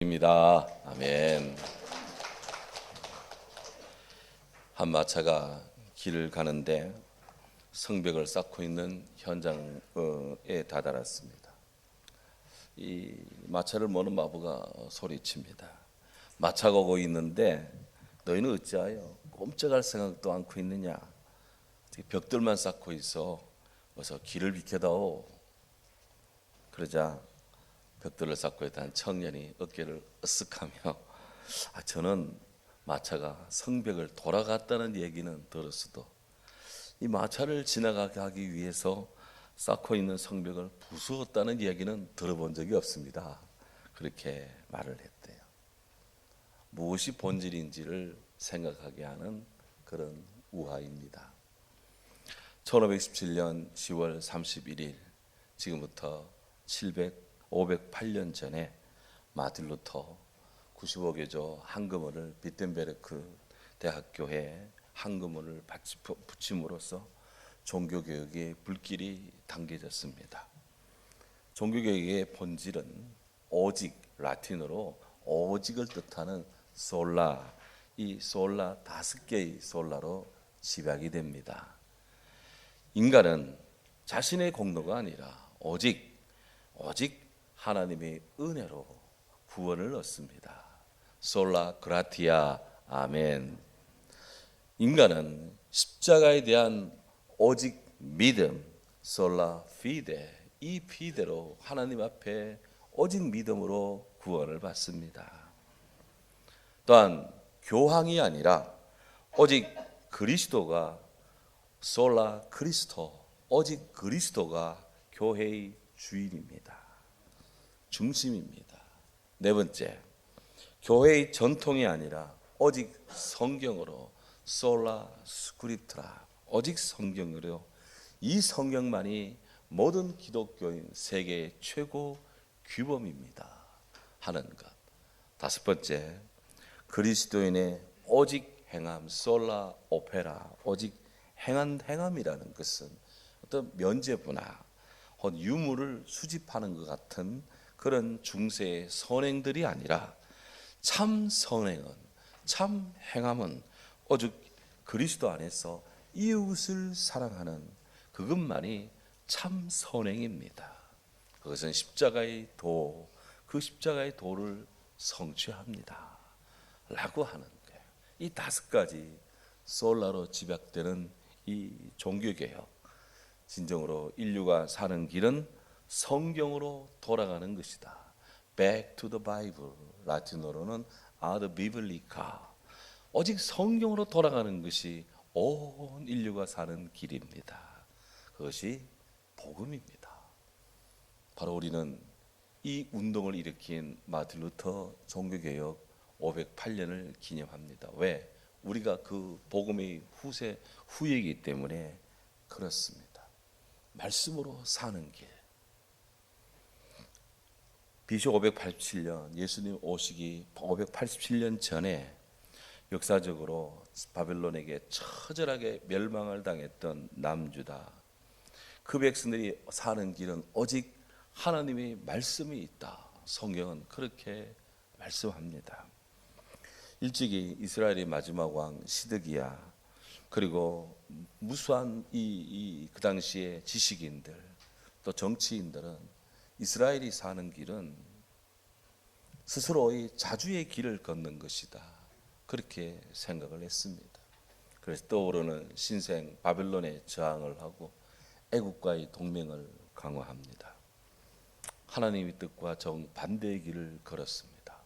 입니다. 아멘. 한 마차가 길을 가는데 성벽을 쌓고 있는 현장에 다다랐습니다. 이 마차를 모는 마부가 소리칩니다. 마차가 오고 있는데 너희는 어찌하여 꼼짝할 생각도 않고 있느냐? 벽들만 쌓고 있어. 어서 길을 비켜다오. 그러자 벽돌을 쌓고 있던 청년이 어깨를 으쓱하며 저는 마차가 성벽을 돌아갔다는 얘기는 들었어도 이 마차를 지나가기 위해서 쌓고 있는 성벽을 부수었다는 얘기는 들어본 적이 없습니다. 그렇게 말을 했대요. 무엇이 본질인지를 생각하게 하는 그런 우화입니다. 1517년 10월 31일 지금부터 508년 전에 마틴 루터 95개조 한금을 비텐베르크 대학교에 한금을 붙임으로써 종교개혁의 불길이 당겨졌습니다. 종교개혁의 본질은 오직, 라틴어로 오직을 뜻하는 솔라, 이 솔라 5개의 솔라로 집약이 됩니다. 인간은 자신의 공로가 아니라 오직 하나님의 은혜로 구원을 얻습니다. 솔라 그라티아 아멘. 인간은 십자가에 대한 오직 믿음, 솔라 피데, 이 피데로 하나님 앞에 오직 믿음으로 구원을 받습니다. 또한 교황이 아니라 오직 그리스도가 솔라 그리스도, 오직 그리스도가 교회의 주인입니다. 중심입니다. 네 번째, 교회의 전통이 아니라 오직 성경으로 솔라 스크립트라, 오직 성경으로 이 성경만이 모든 기독교인 세계의 최고 규범입니다 하는 것. 다섯 번째, 그리스도인의 오직 행함, 솔라 오페라, 오직 행함이라는 것은 어떤 면죄부나 유물을 수집하는 것 같은 그런 중세의 선행들이 아니라 참 선행은, 참 행함은 오직 그리스도 안에서 이웃을 사랑하는 그것만이 참 선행입니다. 그것은 십자가의 도, 그 십자가의 도를 성취합니다 라고 하는 거예요. 이 5가지 솔라로 집약되는 이 종교개혁, 진정으로 인류가 사는 길은 성경으로 돌아가는 것이다. Back to the Bible, 라틴어로는 ad biblica, 오직 성경으로 돌아가는 것이 온 인류가 사는 길입니다. 그것이 복음입니다. 바로 우리는 이 운동을 일으킨 마틴 루터 종교개혁 508년을 기념합니다. 왜? 우리가 그 복음의 후예이기 때문에 그렇습니다. 말씀으로 사는 길. BC 587년 예수님 오시기 587년 전에 역사적으로 바벨론에게 처절하게 멸망을 당했던 남유다, 그 백성들이 사는 길은 오직 하나님의 말씀이 있다. 성경은 그렇게 말씀합니다. 일찍이 이스라엘의 마지막 왕 시드기야, 그리고 무수한 그 당시의 지식인들, 또 정치인들은 이스라엘이 사는 길은 스스로의 자주의 길을 걷는 것이다, 그렇게 생각을 했습니다. 그래서 떠오르는 신생 바벨론에 저항을 하고 애국과의 동맹을 강화합니다. 하나님의 뜻과 정반대의 길을 걸었습니다.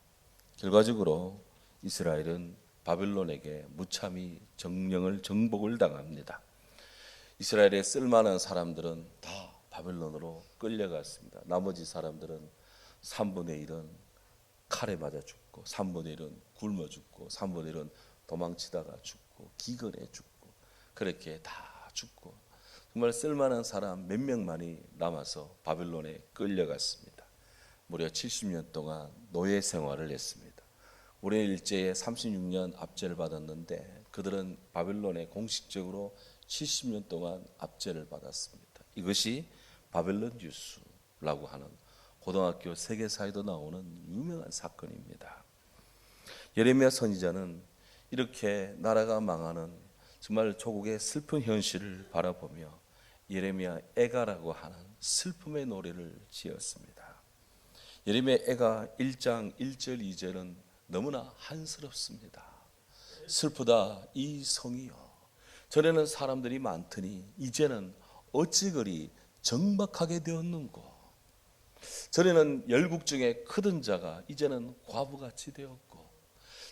결과적으로 이스라엘은 바벨론에게 무참히 정복을 당합니다. 이스라엘의 쓸만한 사람들은 다 바벨론으로 끌려갔습니다. 나머지 사람들은 3분의 1은 칼에 맞아 죽고, 3분의 1은 굶어 죽고, 3분의 1은 도망치다가 죽고, 기근에 죽고, 그렇게 다 죽고, 정말 쓸만한 사람 몇 명만이 남아서 바벨론에 끌려갔습니다. 무려 70년 동안 노예 생활을 했습니다. 우리의 일제에 36년 압제를 받았는데 그들은 바벨론에 공식적으로 70년 동안 압제를 받았습니다. 이것이 바벨론 유수라고 하는 고등학교 세계사에도 나오는 유명한 사건입니다. 예레미야 선지자는 이렇게 나라가 망하는 정말 조국의 슬픈 현실을 바라보며 예레미야 애가라고 하는 슬픔의 노래를 지었습니다. 예레미야 애가 1장 1절 2절은 너무나 한스럽습니다. 슬프다 이 성이여, 전에는 사람들이 많더니 이제는 어찌 그리 적막하게 되었는고. 전에는 열국 중에 크던 자가 이제는 과부같이 되었고,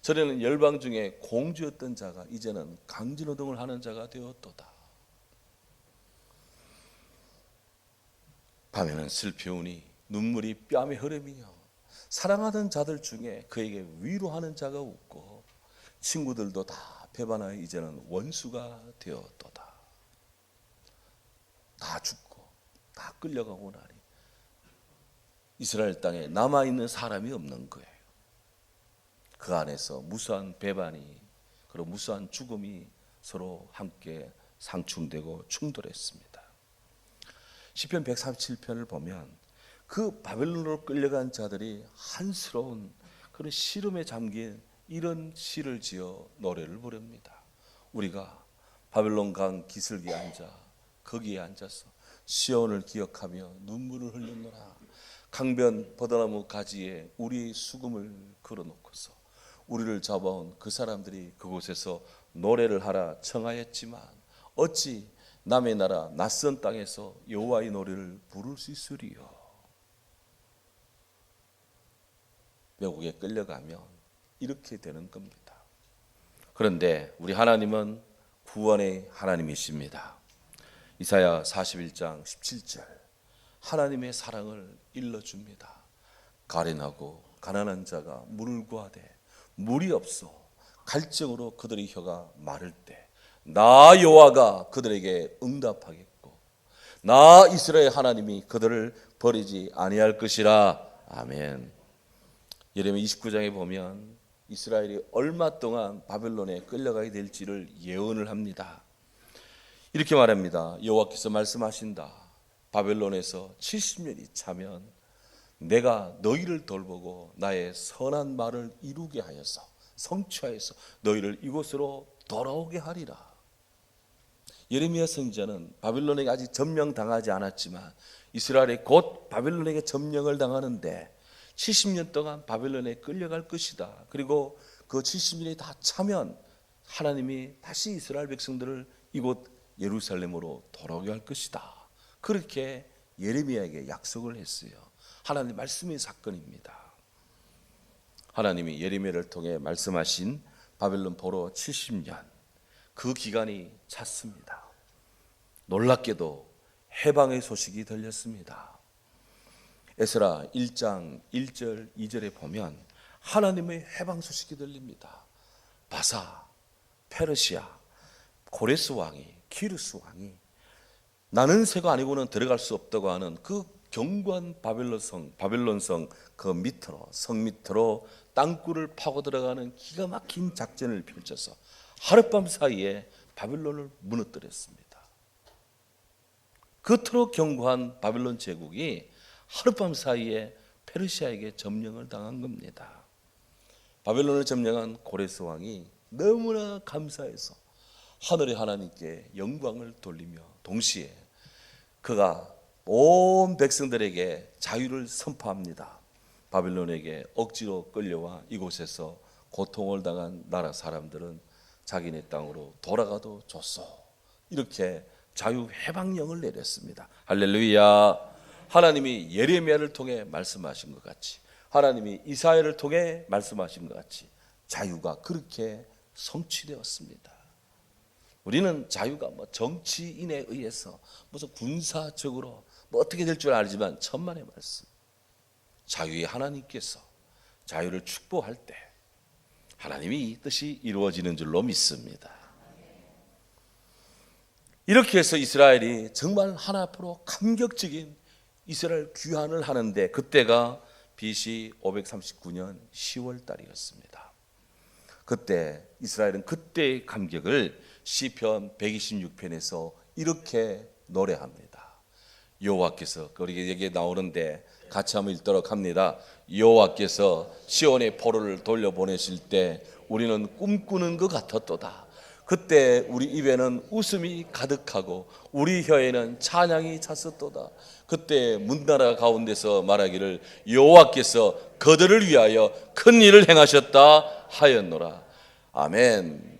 전에는 열방 중에 공주였던 자가 이제는 강진노동을 하는 자가 되었도다. 밤에는 슬피우니 눈물이 뺨에 흐르며 사랑하던 자들 중에 그에게 위로하는 자가 없고 친구들도 다 배반하여 이제는 원수가 되었도다. 다 죽고 다 끌려가고 나니 이스라엘 땅에 남아있는 사람이 없는 거예요. 그 안에서 무수한 배반이, 그리고 무수한 죽음이 서로 함께 상충되고 충돌했습니다. 시편 137편을 보면 그 바벨론으로 끌려간 자들이 한스러운 그런 시름에 잠긴 이런 시를 지어 노래를 부릅니다. 우리가 바벨론 강 기슭에 앉아 거기에 앉아서 시온을 기억하며 눈물을 흘렸노라. 강변 버드나무 가지에 우리 수금을 걸어놓고서 우리를 잡아온 그 사람들이 그곳에서 노래를 하라 청하였지만 어찌 남의 나라 낯선 땅에서 여호와의 노래를 부를 수 있으리요. 외국에 끌려가면 이렇게 되는 겁니다. 그런데 우리 하나님은 구원의 하나님이십니다. 이사야 41장 17절 하나님의 사랑을 일러줍니다. 가련하고 가난한 자가 물을 구하되 물이 없어 갈증으로 그들의 혀가 마를 때 나 여호와가 그들에게 응답하겠고 나 이스라엘 하나님이 그들을 버리지 아니할 것이라. 아멘. 예레미야 29장에 보면 이스라엘이 얼마 동안 바벨론에 끌려가게 될지를 예언을 합니다. 이렇게 말합니다. 여호와께서 말씀하신다. 바벨론에서 70년이 차면 내가 너희를 돌보고 나의 선한 말을 이루게 하여서 성취하여서 너희를 이곳으로 돌아오게 하리라. 예레미야 선지자는 바벨론에게 아직 점령당하지 않았지만 이스라엘이 곧 바벨론에게 점령을 당하는데 70년 동안 바벨론에 끌려갈 것이다. 그리고 그 70년이 다 차면 하나님이 다시 이스라엘 백성들을 이곳 예루살렘으로 돌아오게 할 것이다. 그렇게 예레미야에게 약속을 했어요. 하나님 말씀의 사건입니다. 하나님이 예레미야를 통해 말씀하신 바벨론 포로 70년, 그 기간이 찼습니다. 놀랍게도 해방의 소식이 들렸습니다. 에스라 1장 1절 2절에 보면 하나님의 해방 소식이 들립니다. 바사, 페르시아, 고레스 왕이, 키루스 왕이 나는 새가 아니고는 들어갈 수 없다고 하는 그 견고한 바벨론성 그 밑으로, 성 밑으로 땅굴을 파고 들어가는 기가 막힌 작전을 펼쳐서 하룻밤 사이에 바벨론을 무너뜨렸습니다. 그토록 견고한 바벨론 제국이 하룻밤 사이에 페르시아에게 점령을 당한 겁니다. 바벨론을 점령한 고레스 왕이 너무나 감사해서 하늘의 하나님께 영광을 돌리며 동시에 그가 온 백성들에게 자유를 선포합니다. 바벨론에게 억지로 끌려와 이곳에서 고통을 당한 나라 사람들은 자기네 땅으로 돌아가도 좋소. 이렇게 자유 해방령을 내렸습니다. 할렐루야. 하나님이 예레미야를 통해 말씀하신 것 같이, 하나님이 이사야를 통해 말씀하신 것 같이 자유가 그렇게 성취되었습니다. 우리는 자유가 정치인에 의해서 무슨 군사적으로 어떻게 될 줄 알지만 천만의 말씀, 자유의 하나님께서 자유를 축복할 때 하나님이 이 뜻이 이루어지는 줄로 믿습니다. 이렇게 해서 이스라엘이 정말 하나 앞으로 감격적인 이스라엘 귀환을 하는데 그때가 BC 539년 10월 달이었습니다. 그때 이스라엘은 그때의 감격을 시편 126편에서 이렇게 노래합니다. 여호와께서 여기에 나오는데 같이 한번 읽도록 합니다. 여호와께서 시온의 포로를 돌려보내실 때 우리는 꿈꾸는 것 같았도다. 그때 우리 입에는 웃음이 가득하고 우리 혀에는 찬양이 찼었도다. 그때 문나라 가운데서 말하기를 여호와께서 그들을 위하여 큰 일을 행하셨다 하였노라. 아멘.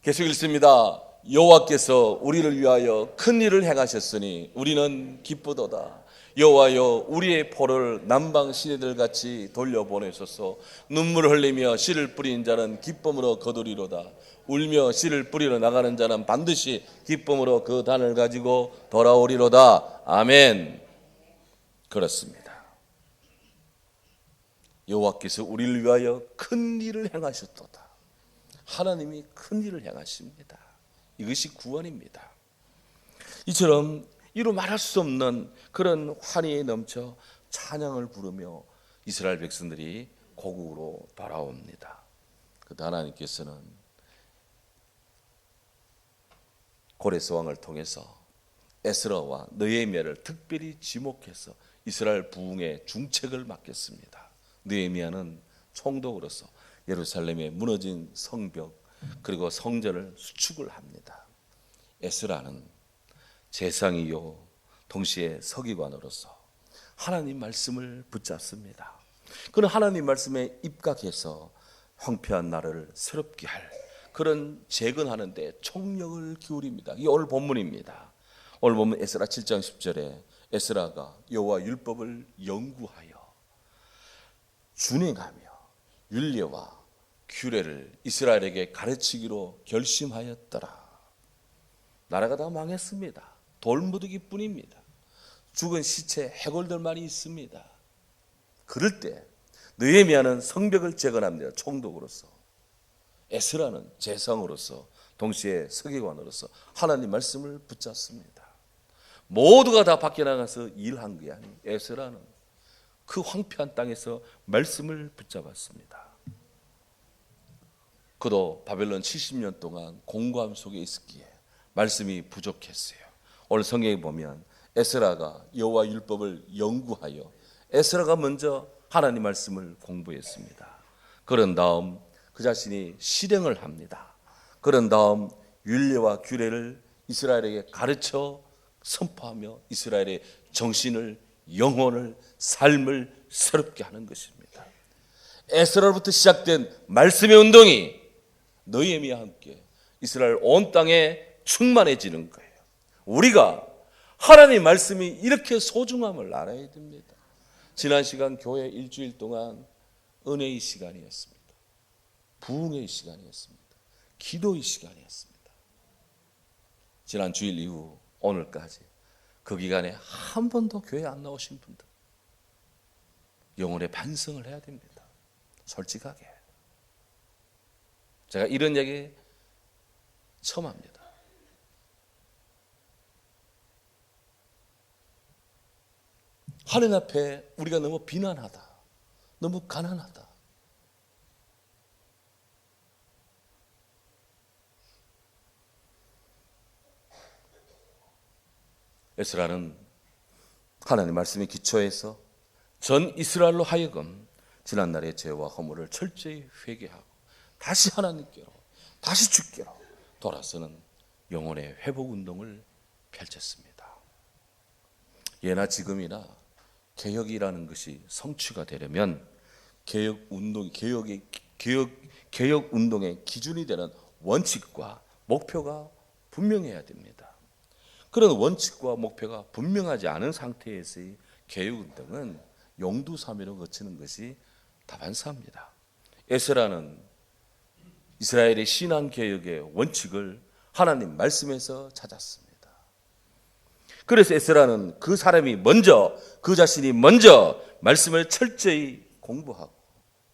계속 읽습니다. 여호와께서 우리를 위하여 큰 일을 행하셨으니 우리는 기쁘도다. 여호와여, 우리의 포를 남방 시내들 같이 돌려보내소서. 눈물 흘리며 씨를 뿌린 자는 기쁨으로 거두리로다. 울며 씨를 뿌리러 나가는 자는 반드시 기쁨으로 그 단을 가지고 돌아오리로다. 아멘. 그렇습니다. 여호와께서 우리를 위하여 큰 일을 행하셨도다. 하나님이 큰 일을 행하십니다. 이것이 구원입니다. 이처럼 이루 말할 수 없는 그런 환희에 넘쳐 찬양을 부르며 이스라엘 백성들이 고국으로 돌아옵니다. 그때 하나님께서는 고레스 왕을 통해서 에스라와 느헤미야를 특별히 지목해서 이스라엘 부흥의 중책을 맡겼습니다. 느헤미야는 총독으로서 예루살렘의 무너진 성벽 그리고 성전을 수축을 합니다. 에스라는 재상이요 동시에 서기관으로서 하나님 말씀을 붙잡습니다. 그는 하나님 말씀에 입각해서 황폐한 나라를 새롭게 할 그런 재건하는 데 총력을 기울입니다. 이게 오늘 본문입니다. 오늘 보면 에스라 7장 10절에 에스라가 여호와 율법을 연구하여 준행하며 율례와 규례를 이스라엘에게 가르치기로 결심하였더라. 나라가 다 망했습니다. 돌무더기뿐입니다. 죽은 시체 해골들만이 있습니다. 그럴 때 느헤미야는 성벽을 재건합니다. 총독으로서. 에스라는 재상으로서 동시에 서기관으로서 하나님 말씀을 붙잡습니다. 모두가 다 밖에 나가서 일한 게 아니에요. 에스라는 그 황폐한 땅에서 말씀을 붙잡았습니다. 그도 바벨론 70년 동안 공고함 속에 있었기에 말씀이 부족했어요. 오늘 성경에 보면 에스라가 여호와 율법을 연구하여 에스라가 먼저 하나님 말씀을 공부했습니다. 그런 다음 그 자신이 실행을 합니다. 그런 다음 율례와 규례를 이스라엘에게 가르쳐 선포하며 이스라엘의 정신을, 영혼을, 삶을 새롭게 하는 것입니다. 에스라로부터 시작된 말씀의 운동이 느헤미야와 함께 이스라엘 온 땅에 충만해지는 거예요. 우리가 하나님의 말씀이 이렇게 소중함을 알아야 됩니다. 지난 시간 교회 일주일 동안 은혜의 시간이었습니다. 부흥의 시간이었습니다. 기도의 시간이었습니다. 지난 주일 이후 오늘까지 그 기간에 한 번도 교회 안 나오신 분들 영혼의 반성을 해야 됩니다. 솔직하게. 제가 이런 얘기 처음 합니다. 하나님 앞에 우리가 너무 비난하다, 너무 가난하다. 에스라는 하나님 말씀에 기초해서 전 이스라엘로 하여금 지난날의 죄와 허물을 철저히 회개하고 다시 하나님께로, 다시 주께로 돌아서는 영혼의 회복 운동을 펼쳤습니다. 예나 지금이나 개혁이라는 것이 성취가 되려면 개혁 운동의 기준이 되는 원칙과 목표가 분명해야 됩니다. 그런 원칙과 목표가 분명하지 않은 상태에서의 개혁 운동은 용두사미로 거치는 것이 다반사입니다. 에스라는 이스라엘의 신앙 개혁의 원칙을 하나님 말씀에서 찾았습니다. 그래서 에스라는 그 사람이 먼저, 그 자신이 먼저 말씀을 철저히 공부하고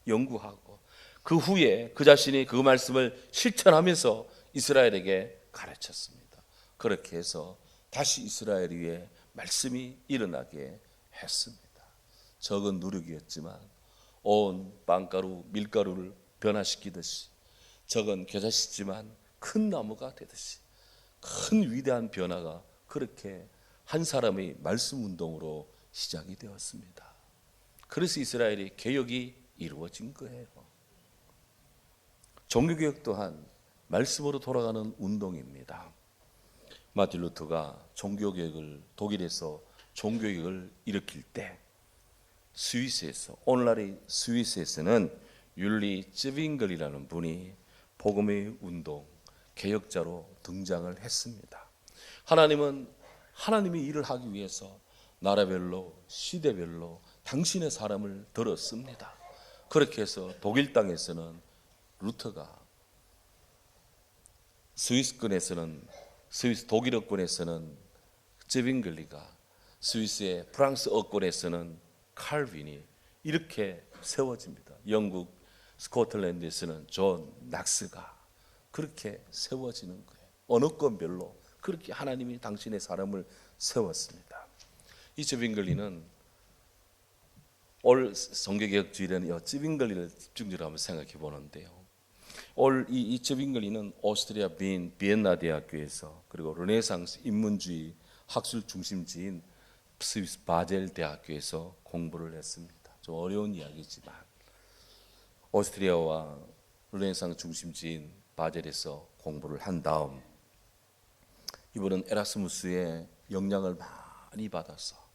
연구하고 그 후에 그 자신이 그 말씀을 실천하면서 이스라엘에게 가르쳤습니다. 그렇게 해서 다시 이스라엘 위에 말씀이 일어나게 했습니다. 적은 누룩이었지만 온 빵가루, 밀가루를 변화시키듯이 적은 겨자씨지만 큰 나무가 되듯이 큰 위대한 변화가 그렇게 한 사람의 말씀 운동으로 시작이 되었습니다. 그래서 이스라엘의 개혁이 이루어진 거예요. 종교개혁 또한 말씀으로 돌아가는 운동입니다. 마틴 루터가 종교개혁을 독일에서 종교개혁을 일으킬 때 스위스에서, 오늘날의 스위스에서는 율리 쯔윙글이라는 분이 복음의 운동 개혁자로 등장을 했습니다. 하나님은 하나님의 일을 하기 위해서 나라별로 시대별로 당신의 사람을 들었습니다. 그렇게 해서 독일 땅에서는 루터가, 스위스 독일어권에서는 쯔윙글리가, 스위스의 프랑스어권에서는 칼빈이 이렇게 세워집니다. 영국 스코틀랜드에서는 존 낙스가 그렇게 세워지는 거예요. 어느 권별로 그렇게 하나님이 당신의 사람을 세웠습니다. 이 쯔윙글리는 올 종교개혁 주일에는 쯔윙글리를 집중적으로 한번 생각해 보는데요. 올 이 쯔윙글리는 오스트리아 비엔나 대학교에서, 그리고 르네상스 인문주의 학술 중심지인 스위스 바젤 대학교에서 공부를 했습니다. 좀 어려운 이야기지만 오스트리아와 르네상스 중심지인 바젤에서 공부를 한 다음 이분은 에라스무스의 영향을 많이 받아서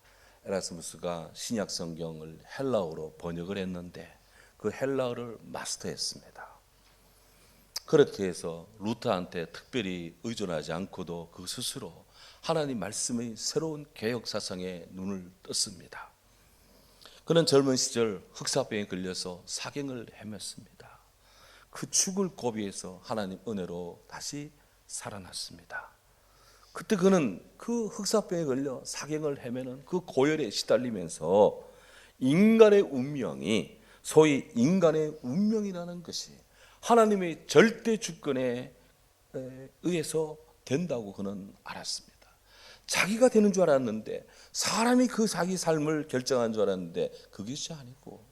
에라스무스가 신약 성경을 헬라어로 번역을 했는데 그 헬라어를 마스터했습니다. 그렇게 해서 루터한테 특별히 의존하지 않고도 그 스스로 하나님 말씀의 새로운 개혁 사상에 눈을 떴습니다. 그는 젊은 시절 흑사병에 걸려서 사경을 헤맸습니다. 그 죽을 고비에서 하나님 은혜로 다시 살아났습니다. 그때 그는 그 흑사병에 걸려 사경을 헤매는 그 고열에 시달리면서 인간의 운명이, 소위 인간의 운명이라는 것이 하나님의 절대 주권에 의해서 된다고 그는 알았습니다. 자기가 되는 줄 알았는데, 사람이 그 자기 삶을 결정한 줄 알았는데 그것이 아니고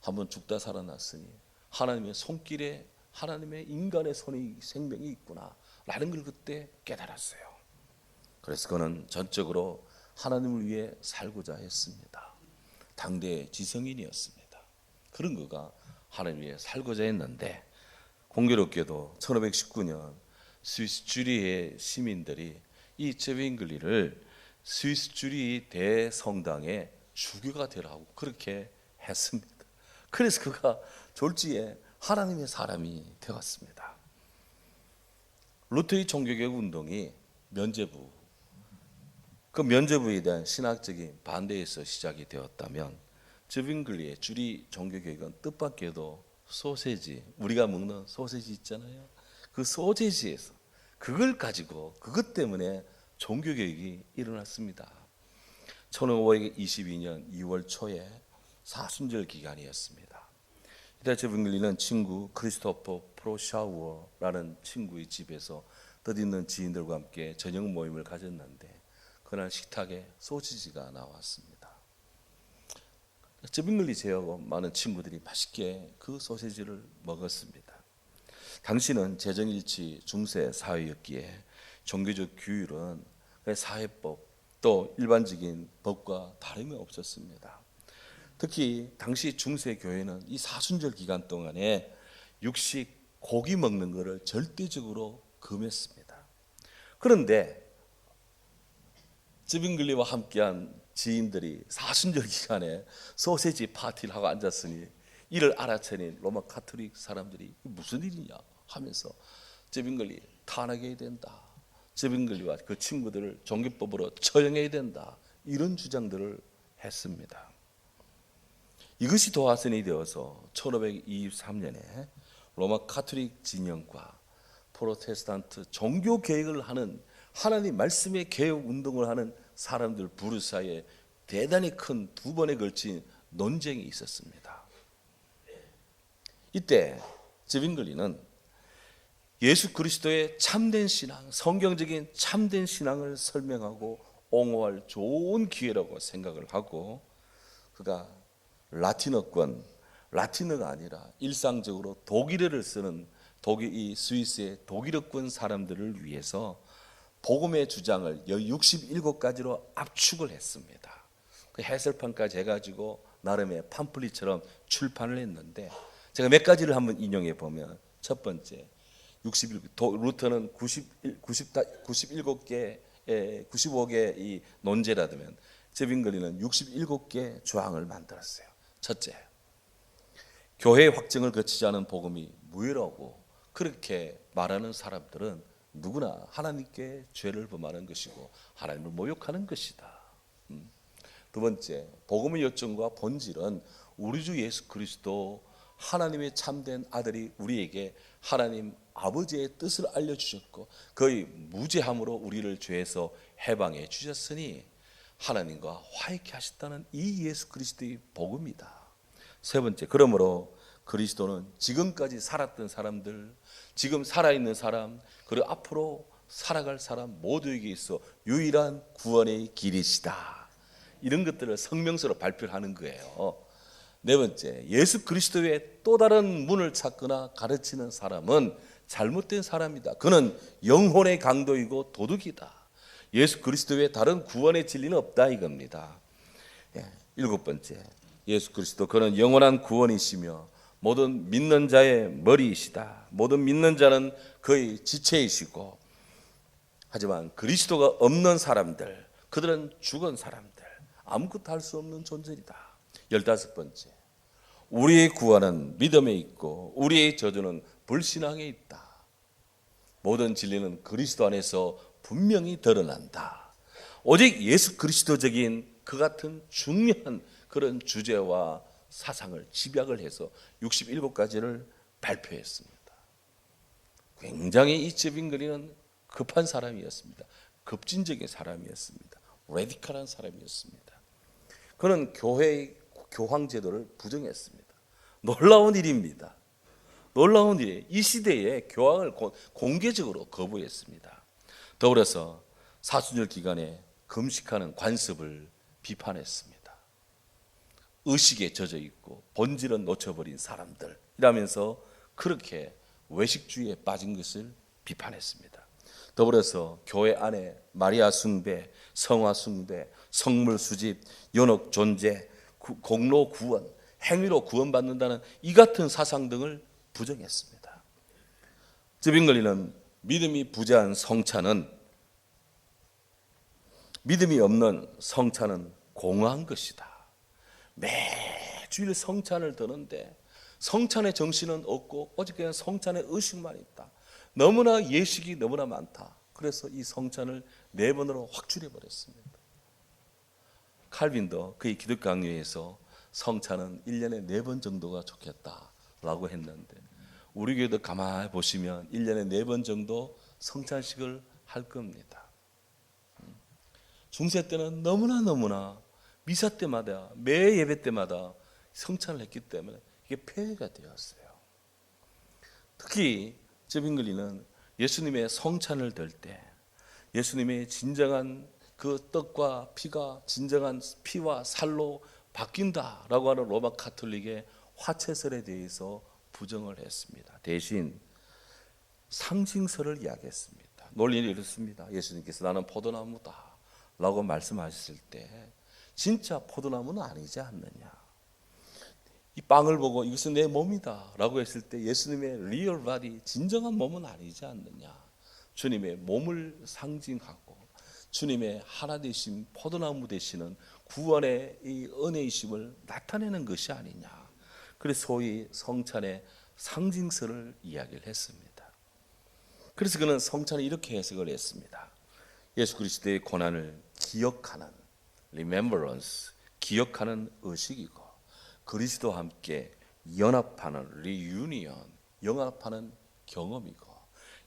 한번 죽다 살아났으니 하나님의 손길에 하나님의 인간의 손이, 생명이 있구나 라는 걸 그때 깨달았어요. 그래서 그는 전적으로 하나님을 위해 살고자 했습니다. 당대의 지성인이었습니다. 그런 그가 하나님 위해 살고자 했는데, 공교롭게도 1519년 스위스 주리의 시민들이 이 쯔윙글리를 스위스 주리 대성당의 주교가 되라고 그렇게 했습니다. 그래서 그가 졸지에 하나님의 사람이 되었습니다. 루터의 종교개혁 운동이 면죄부, 그 면죄부에 대한 신학적인 반대에서 시작이 되었다면, 쯔윙글리의 주리 종교개혁은 뜻밖에도 소세지, 우리가 먹는 소세지 있잖아요. 그 소세지에서 그걸 가지고, 그것 때문에 종교개혁이 일어났습니다. 1522년 2월 초에 사순절 기간이었습니다. 이때 쯔윙글리는 친구 크리스토퍼 프로샤우어라는 친구의 집에서 뜻있는 지인들과 함께 저녁 모임을 가졌는데, 그날 식탁에 소시지가 나왔습니다. 쯔윙글리 제하고 많은 친구들이 맛있게 그 소시지를 먹었습니다. 당시는 재정일치 중세 사회였기에 종교적 규율은 사회법 또 일반적인 법과 다름이 없었습니다. 특히 당시 중세 교회는 이 사순절 기간 동안에 육식, 고기 먹는 것을 절대적으로 금했습니다. 그런데 쯔윙글리와 함께한 지인들이 사순절 기간에 소세지 파티를 하고 앉았으니 이를 알아채니 로마 가톨릭 사람들이 무슨 일이냐 하면서 쯔윙글리 탄핵해야 된다, 쯔윙글리와 그 친구들을 종교법으로 처형해야 된다, 이런 주장들을 했습니다. 이것이 도화선이 되어서 1523년에 로마 가톨릭 진영과 프로테스탄트 종교 개혁을 하는, 하나님 말씀의 개혁 운동을 하는 사람들 부르 사이에 대단히 큰 두 번에 걸친 논쟁이 있었습니다. 이때 쯔윙글리는 예수 그리스도의 참된 신앙, 성경적인 참된 신앙을 설명하고 옹호할 좋은 기회라고 생각을 하고, 그가 라틴어권, 라틴어가 아니라 일상적으로 독일어를 쓰는 이 스위스의 독일어권 사람들을 위해서 복음의 주장을 67가지로 압축을 했습니다. 그 해설판까지 해가지고 나름의 팜플릿처럼 출판을 했는데 제가 몇 가지를 한번 인용해 보면 첫 번째 루터는 97개 95개 이 논제라면 제빙글리는 67개 조항을 만들었어요. 첫째, 교회 확증을 거치지 않은 복음이 무효라고 그렇게 말하는 사람들은 누구나 하나님께 죄를 범하는 것이고 하나님을 모욕하는 것이다. 두 번째, 복음의 요점과 본질은 우리 주 예수 그리스도 하나님의 참된 아들이 우리에게 하나님 아버지의 뜻을 알려주셨고 그의 무죄함으로 우리를 죄에서 해방해 주셨으니 하나님과 화해케 하셨다는 이 예수 그리스도의 복음이다. 세 번째, 그러므로 그리스도는 지금까지 살았던 사람들, 지금 살아있는 사람, 그리고 앞으로 살아갈 사람 모두에게 있어 유일한 구원의 길이시다. 이런 것들을 성명서로 발표하는 거예요. 네 번째, 예수 그리스도의 또 다른 문을 찾거나 가르치는 사람은 잘못된 사람이다. 그는 영혼의 강도이고 도둑이다. 예수 그리스도의 다른 구원의 진리는 없다 이겁니다. 일곱 번째, 예수 그리스도 그는 영원한 구원이시며 모든 믿는 자의 머리이시다. 모든 믿는 자는 그의 지체이시고 하지만 그리스도가 없는 사람들, 그들은 죽은 사람들, 아무것도 할 수 없는 존재이다. 15번째, 우리의 구원은 믿음에 있고 우리의 저주는 불신앙에 있다. 모든 진리는 그리스도 안에서 분명히 드러난다. 오직 예수 그리스도적인 그 같은 중요한 그런 주제와 사상을 집약을 해서 67가지를 발표했습니다. 굉장히 이 제빙글리는 급한 사람이었습니다. 급진적인 사람이었습니다. 레디컬한 사람이었습니다. 그는 교회의 교황 제도를 부정했습니다. 놀라운 일입니다. 놀라운 일이에요. 이 시대에 교황을 공개적으로 거부했습니다. 더불어서 사순절 기간에 금식하는 관습을 비판했습니다. 의식에 젖어 있고 본질은 놓쳐버린 사람들 이라면서 그렇게 외식주의에 빠진 것을 비판했습니다. 더불어서 교회 안에 마리아 숭배, 성화 숭배, 성물 수집, 연옥 존재, 공로 구원, 행위로 구원받는다는 이 같은 사상 등을 부정했습니다. 제빙글리는 믿음이 부재한 성찬은 믿음이 없는 성찬은 공허한 것이다. 매주일 성찬을 드는데 성찬의 정신은 없고 오직 그냥 성찬의 의식만 있다. 너무나 예식이 너무나 많다. 그래서 이 성찬을 4번으로 확 줄여버렸습니다. 칼빈도 그의 기독교 강요에서 성찬은 1년에 4번 정도가 좋겠다라고 했는데 우리 교회도 가만히 보시면 1년에 4번 정도 성찬식을 할 겁니다. 중세 때는 너무나 미사 때마다 매 예배 때마다 성찬을 했기 때문에 이게 폐해가 되었어요. 특히 제빙글리는 예수님의 성찬을 들 때 예수님의 진정한 그 떡과 피가 진정한 피와 살로 바뀐다라고 하는 로마 가톨릭의 화채설에 대해서 부정을 했습니다. 대신 상징설을 이야기했습니다. 논리는 이렇습니다. 예수님께서 나는 포도나무다 라고 말씀하셨을 때 진짜 포도나무는 아니지 않느냐. 이 빵을 보고 이것은 내 몸이다 라고 했을 때 예수님의 리얼 바디 진정한 몸은 아니지 않느냐. 주님의 몸을 상징하고 주님의 하나 되신 포도나무 되시는 구원의 이 은혜이심을 나타내는 것이 아니냐. 그래서 소위 성찬의 상징설을 이야기를 했습니다. 그래서 그는 성찬을 이렇게 해석을 했습니다. 예수 그리스도의 고난을 기억하는 remembrance, 기억하는 의식이고 그리스도와 함께 연합하는 reunion, 연합하는 경험이고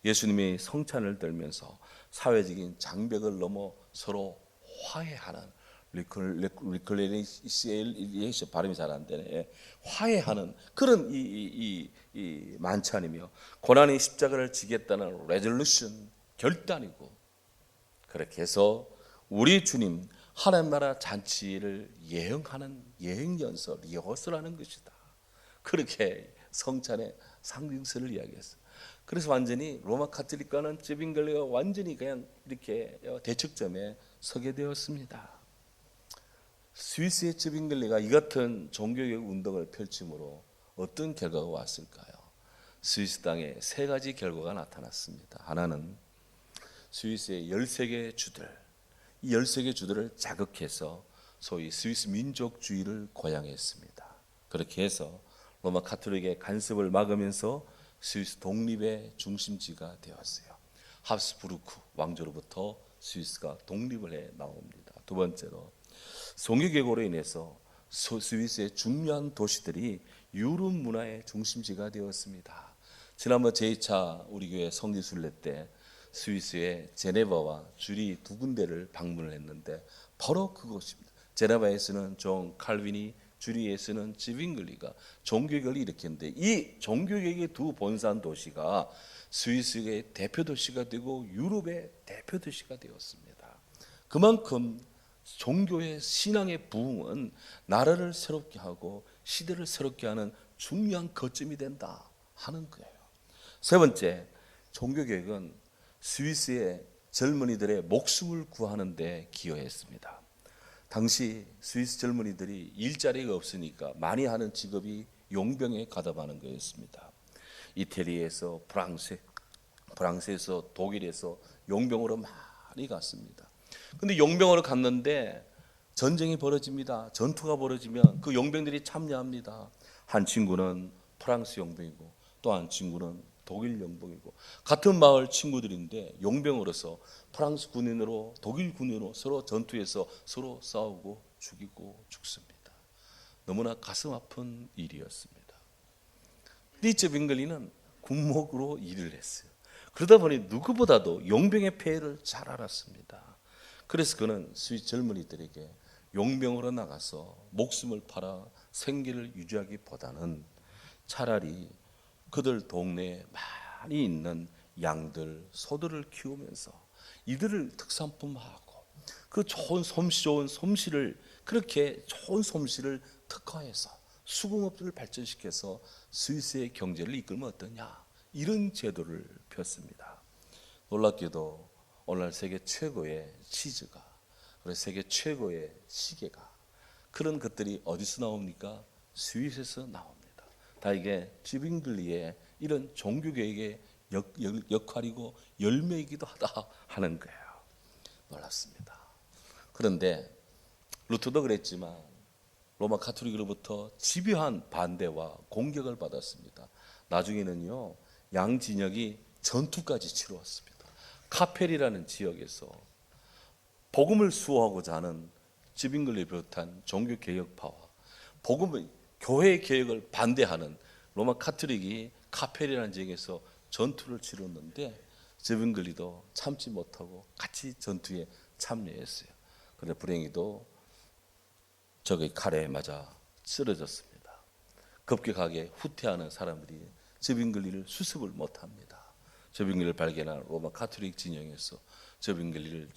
예수님의 성찬을 들면서 사회적인 장벽을 넘어 서로 화해하는 리클레이션 발음이 잘 안 되네. 화해하는 그런 이 만찬이며 고난의 십자가를 지겠다는 레졸루션 결단이고 그렇게 해서 우리 주님 하나님 나라 잔치를 예행하는 예행연설, 리허설하는 것이다. 그렇게 성찬의 상징설을 이야기했어요. 그래서 완전히 로마 카톨릭과는 제빙글리가 완전히 그냥 이렇게 대척점에 서게 되었습니다. 스위스의 쯔빙글리가 이 같은 종교개혁 운동을 펼침으로 어떤 결과가 왔을까요? 스위스 땅에 세 가지 결과가 나타났습니다. 하나는 스위스의 13개 주들, 이 13개 주들을 자극해서 소위 스위스 민족주의를 고양했습니다. 그렇게 해서 로마 가톨릭의 간섭을 막으면서 스위스 독립의 중심지가 되었어요. 합스부르크 왕조로부터 스위스가 독립을 해 나옵니다. 두 번째로 종교개혁으로 인해서 스위스의 중요한 도시들이 유럽 문화의 중심지가 되었습니다. 지난번 제2차 우리 교회 성지순례 때 스위스의 제네바와 주리 두 군데를 방문을 했는데 바로 그곳입니다. 제네바에서는 존 칼빈이, 주리에서는 쯔빙글리가 종교개혁을 일으켰는데 이 종교개혁의 두 본산 도시가 스위스의 대표 도시가 되고 유럽의 대표 도시가 되었습니다. 그만큼 종교의 신앙의 부흥은 나라를 새롭게 하고 시대를 새롭게 하는 중요한 거점이 된다 하는 거예요. 세 번째, 종교개혁은 스위스의 젊은이들의 목숨을 구하는 데 기여했습니다. 당시 스위스 젊은이들이 일자리가 없으니까 많이 하는 직업이 용병에 가담하는 거였습니다. 이태리에서 프랑스에서 독일에서 용병으로 많이 갔습니다. 근데 용병으로 갔는데 전쟁이 벌어집니다. 전투가 벌어지면 그 용병들이 참여합니다. 한 친구는 프랑스 용병이고 또 한 친구는 독일 용병이고 같은 마을 친구들인데 용병으로서 프랑스 군인으로 독일 군인으로 서로 전투에서 서로 싸우고 죽이고 죽습니다. 너무나 가슴 아픈 일이었습니다. 쯔빙글리는 군목으로 일을 했어요. 그러다 보니 누구보다도 용병의 폐해를 잘 알았습니다. 그래서 그는 스위스 젊은이들에게 용병으로 나가서 목숨을 팔아 생계를 유지하기보다는 차라리 그들 동네에 많이 있는 양들, 소들을 키우면서 이들을 특산품화하고 그 좋은 솜씨를 그렇게 좋은 솜씨를 특화해서 수공업을 발전시켜서 스위스의 경제를 이끌면 어떠냐 이런 제도를 폈습니다. 놀랍게도 오늘날 세계 최고의 치즈가 그리고 세계 최고의 시계가 그런 것들이 어디서 나옵니까? 스위스에서 나옵니다. 다 이게 쯔빙글리의 이런 종교개혁의 역할이고 열매이기도 하다 하는 거예요. 놀랍습니다. 그런데 루터도 그랬지만 로마 가톨릭으로부터 집요한 반대와 공격을 받았습니다. 나중에는요 양 진영이 전투까지 치루었습니다. 카펠이라는 지역에서 복음을 수호하고자 하는 쯔빙글리 비롯한 종교 개혁파와 복음의 교회 개혁을 반대하는 로마 가톨릭이 카펠이라는 지역에서 전투를 치렀는데 쯔빙글리도 참지 못하고 같이 전투에 참여했어요. 그런데 불행히도 적의 칼에 맞아 쓰러졌습니다. 급격하게 후퇴하는 사람들이 쯔빙글리를 수습을 못합니다. 쯔빙글리를 발견한 로마 가톨릭 진영에서 쯔빙글리를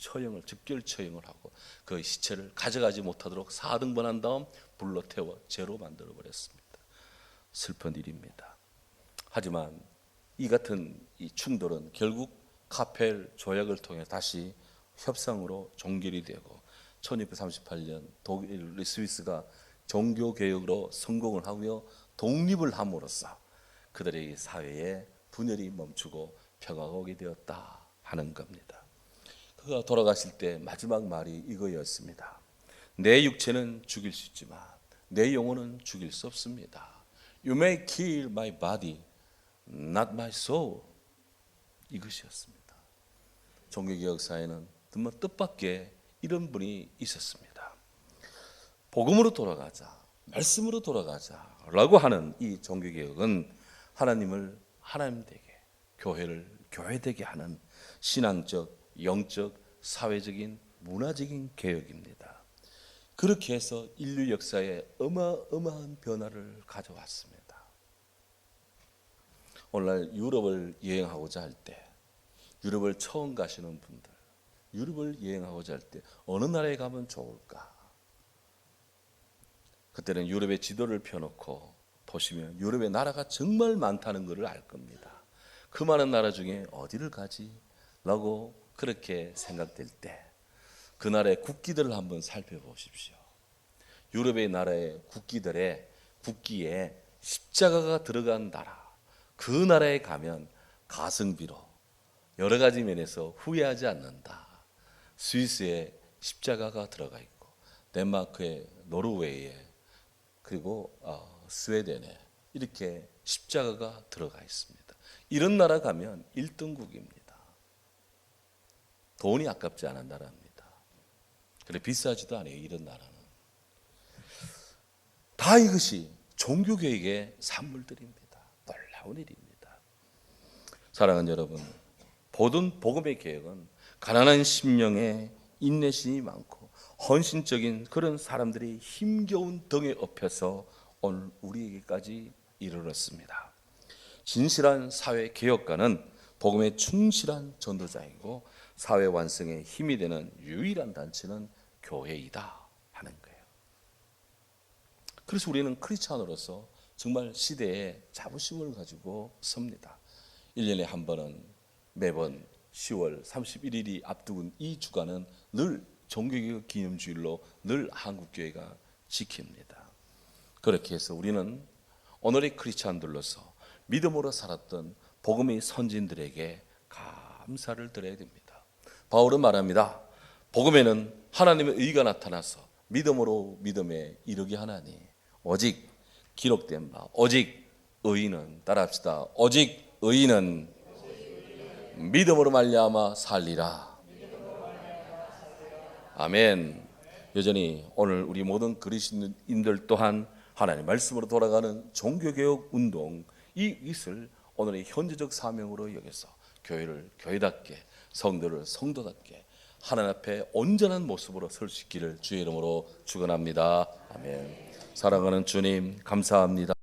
즉결 처형을 하고 그 시체를 가져가지 못하도록 4등분한 다음 불로 태워 죄로 만들어 버렸습니다. 슬픈 일입니다. 하지만 이 같은 이 충돌은 결국 카펠 조약을 통해 다시 협상으로 종결이 되고 1638년 독일 스위스가 종교 개혁으로 성공을 하고요 독립을 함으로써 그들의 사회에 분열이 멈추고 평화가 오게 되었다 하는 겁니다. 그가 돌아가실 때 마지막 말이 이거였습니다. 내 육체는 죽일 수 있지만 내 영혼은 죽일 수 없습니다. You may kill my body, not my soul. 이것이었습니다. 종교개혁사에는 정말 뜻밖의 이런 분이 있었습니다. 복음으로 돌아가자, 말씀으로 돌아가자라고 하는 이 종교개혁은 하나님을 하나님 되게, 교회를 교회 되게 하는 신앙적, 영적, 사회적인, 문화적인 개혁입니다. 그렇게 해서 인류 역사에 어마어마한 변화를 가져왔습니다. 오늘날 유럽을 여행하고자 할 때, 유럽을 처음 가시는 분들, 유럽을 여행하고자 할 때 어느 나라에 가면 좋을까? 그때는 유럽의 지도를 펴놓고 보시면 유럽의 나라가 정말 많다는 것을 알 겁니다. 그 많은 나라 중에 어디를 가지? 라고 그렇게 생각될 때 그 나라의 국기들을 한번 살펴보십시오. 유럽의 나라의 국기에 십자가가 들어간 나라, 그 나라에 가면 가성비로 여러 가지 면에서 후회하지 않는다. 스위스에 십자가가 들어가 있고, 덴마크에, 노르웨이에, 그리고 스웨덴에 이렇게 십자가가 들어가 있습니다. 이런 나라 가면 1등국입니다. 돈이 아깝지 않은 나라입니다. 그래 비싸지도 않아요. 이런 나라는. 다 이것이 종교개혁의 산물들입니다. 놀라운 일입니다. 사랑하는 여러분, 모든 복음의 개혁은 가난한 심령에 인내심이 많고 헌신적인 그런 사람들이 힘겨운 등에 업혀서 오늘 우리에게까지 이르렀습니다. 진실한 사회 개혁가는 복음의 충실한 전도자이고 사회 완성에 힘이 되는 유일한 단체는 교회이다 하는 거예요. 그래서 우리는 크리스찬으로서 정말 시대에 자부심을 가지고 섭니다. 1년에 한 번은 매번 10월 31일이 앞두고 이 주간은 늘 종교개혁 기념주일로 늘 한국교회가 지킵니다. 그렇게 해서 우리는 오늘의 크리스찬들로서 믿음으로 살았던 복음의 선진들에게 감사를 드려야 됩니다. 바울은 말합니다. 복음에는 하나님의 의가 나타나서 믿음으로 믿음에 이르게 하나니 오직 기록된 바 오직 의인은 따라합시다. 오직 의인은 믿음으로 말미암아 살리라. 아멘. 여전히 오늘 우리 모든 그리스도인들 또한 하나님 말씀으로 돌아가는 종교개혁 운동 이것을 오늘의 현재적 사명으로 여겨서 교회를 교회답게 성도를 성도답게 하나님 앞에 온전한 모습으로 설 수 있기를 주의 이름으로 축원합니다. 아멘. 사랑하는 주님 감사합니다.